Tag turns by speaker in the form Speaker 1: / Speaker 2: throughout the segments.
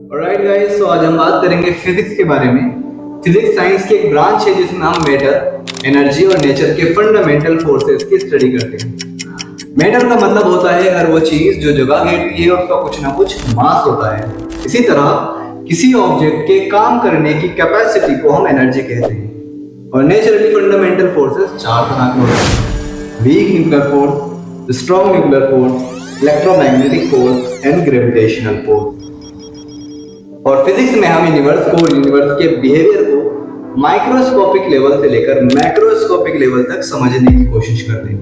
Speaker 1: Alright guys, तो आज हम बात करेंगे फिजिक्स के बारे में। फिजिक्स साइंस की एक ब्रांच है जिसमें हम मैटर, एनर्जी और नेचर के फंडामेंटल फोर्सेस की स्टडी करते हैं। मैटर का मतलब होता है हर वो चीज जो जगह घेरती है और उसका कुछ ना कुछ मास होता है। इसी तरह किसी ऑब्जेक्ट के काम करने की कैपेसिटी को हम एनर्जी कहते हैं। और नेचुरली फंडामेंटल फोर्सेस चार तरह के होते हैं: weak nuclear force, strong nuclear force, electromagnetic force and gravitational force. और फिजिक्स में हम यूनिवर्स के बिहेवियर को माइक्रोस्कोपिक लेवल से लेकर मैक्रोस्कोपिक लेवल तक समझने की कोशिश करते हैं,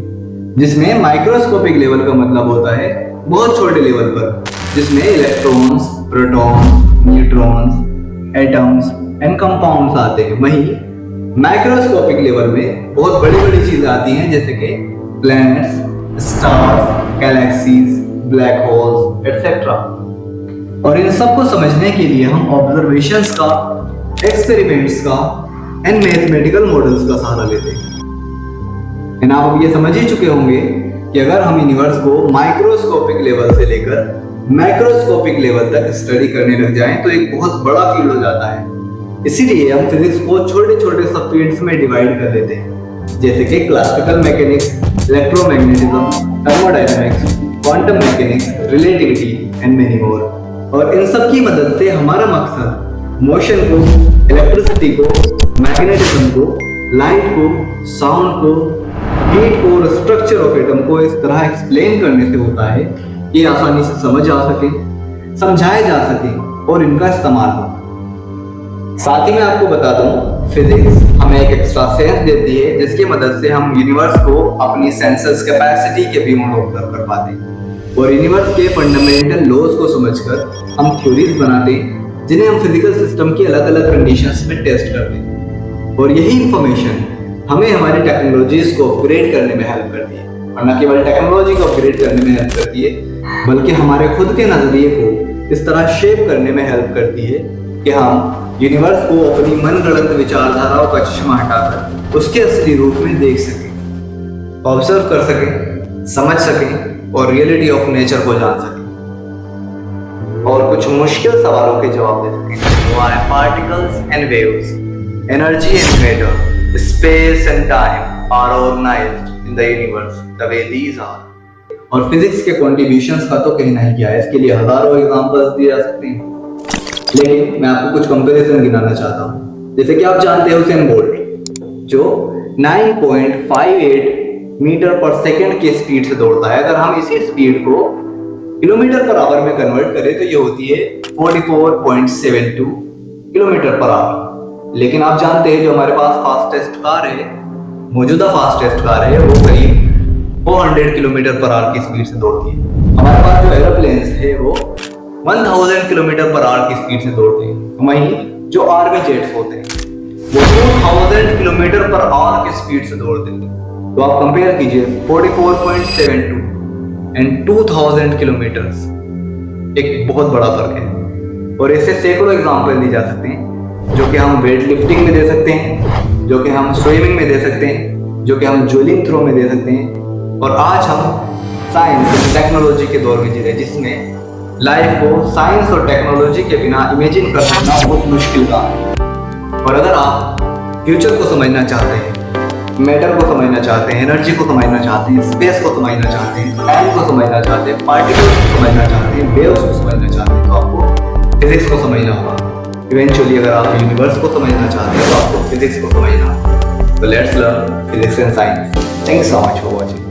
Speaker 1: जिसमें माइक्रोस्कोपिक लेवल का मतलब होता है बहुत छोटे लेवल पर, जिसमें electrons, protons, neutrons, atoms and compounds आते हैं। वहीं मैक्रोस्कोपिक लेवल में बहुत बड़ी बड़ी चीजें आती हैं, जैसे कि planets, stars, galaxies, black holes etcetera. और इन सब को समझने के लिए हम ऑब्जर्वेशंस का, एक्सपेरिमेंट्स का एंड मैथमेटिकल मॉडल्स का सहारा लेते हैं। आप ये समझ ही चुके होंगे कि अगर हम यूनिवर्स को माइक्रोस्कोपिक लेवल से लेकर मैक्रोस्कोपिक लेवल तक स्टडी करने लग जाएं तो एक बहुत बड़ा फील्ड हो जाता है। इसीलिए हम फिजिक्स को छोटे छोटे सब फील्ड्स में डिवाइड कर देते हैं, जैसे कि classical mechanics, electromagnetism, thermodynamics, quantum mechanics, relativity and many more. और इन सब की मदद से हमारा मकसद मोशन को, इलेक्ट्रिसिटी को, मैग्नेटिज्म को, लाइट को, साउंड को, हीट को और स्ट्रक्चर ऑफ एटम को इस तरह एक्सप्लेन करने से होता है कि आसानी से समझ आ सके, समझाए जा सके और इनका इस्तेमाल हो। साथ ही मैं आपको बता दूं, फिजिक्स हमें एक एक्स्ट्रा सेंस देती है जिसकी मदद से हम यूनिवर्स को अपनी सेंसस कैपेसिटी के बियॉन्ड ऑब्जर्व कर पाते हैं और यूनिवर्स के फंडामेंटल लॉज को समझकर हम थ्योरीज बनाते हैं, जिन्हें हम फिजिकल सिस्टम की अलग अलग कंडीशंस में टेस्ट करते हैं। और यही इंफॉर्मेशन हमें हमारी टेक्नोलॉजीज को अपग्रेड करने में हेल्प करती है, और न केवल टेक्नोलॉजी को अपग्रेड करने में हेल्प करती है, बल्कि हमारे खुद के नजरिए को इस तरह शेप करने में हेल्प करती है कि हम यूनिवर्स को अपनी मनगढ़ंत विचारधाराओं का चश्मा हटाकर उसके असली रूप में देख सकें, ऑब्जर्व कर सकें, समझ सकें और रियलिटी ऑफ नेचर को जान सकें और कुछ मुश्किल सवालों के जवाब दे सकें। Why particles and waves, energy and matter, space and time are organised in the universe the way these are. और फिजिक्स के कॉन्ट्रीब्यूशंस का तो कहना ही क्या है, इसके लिए हजारों एग्जांपल्स दिए जा सकते हैं, लेकिन मैं आपको कुछ कंपैरिजन गिनाना चाहता हूँ। जैसे कि आप जानते हैं उसेन बोल्ट, जो 9.58 मीटर पर सेकंड की स्पीड से दौड़ता है। अगर हम इसी स्पीड को किलोमीटर पर आवर में कन्वर्ट करें तो ये होती है 44.72 किलोमीटर पर आवर। लेकिन आप जानते हैं जो हमारे पास फास्टेस्ट कार है, मौजूदा फास्टेस्ट कार है, वो करीब 400 किलोमीटर पर आवर की स्पीड से दौड़ती है। हमारे पास जो एरोप्लेन्स है वो 1000 किलोमीटर पर आवर की स्पीड से दौड़ते हैं। वहीं जो आर्मी जेट्स होते हैं वो 2000 किलोमीटर पर आवर की स्पीड से दौड़ते हैं। तो आप कंपेयर कीजिए 44.72 एंड 2000 किलोमीटर्स, एक बहुत बड़ा फर्क है। और ऐसे सैकड़ों एग्जांपल दिए जा सकते हैं, जो कि हम वेट लिफ्टिंग में दे सकते हैं, जो कि हम स्विमिंग में दे सकते हैं, जो कि हम जॉलिंग थ्रो में दे सकते हैं। और आज हम साइंस और टेक्नोलॉजी के दौर में जी रहे हैं, जिसमें लाइफ को साइंस और टेक्नोलॉजी के बिना इमेजिन कर सकना बहुत मुश्किल काम है। और अगर आप फ्यूचर को समझना चाहते हैं, मैटर को समझना चाहते हैं, एनर्जी को समझना चाहते हैं, स्पेस को समझना चाहते हैं, टाइम को समझना चाहते हैं, पार्टिकल्स को समझना चाहते हैं, वेव्स को समझना चाहते हैं, तो आपको फिजिक्स को समझना होगा। इवेंचुअली अगर आप यूनिवर्स को समझना चाहते हैं तो आपको फिजिक्स को समझना होगा। तो let's learn physics and science. Thanks so much for watching.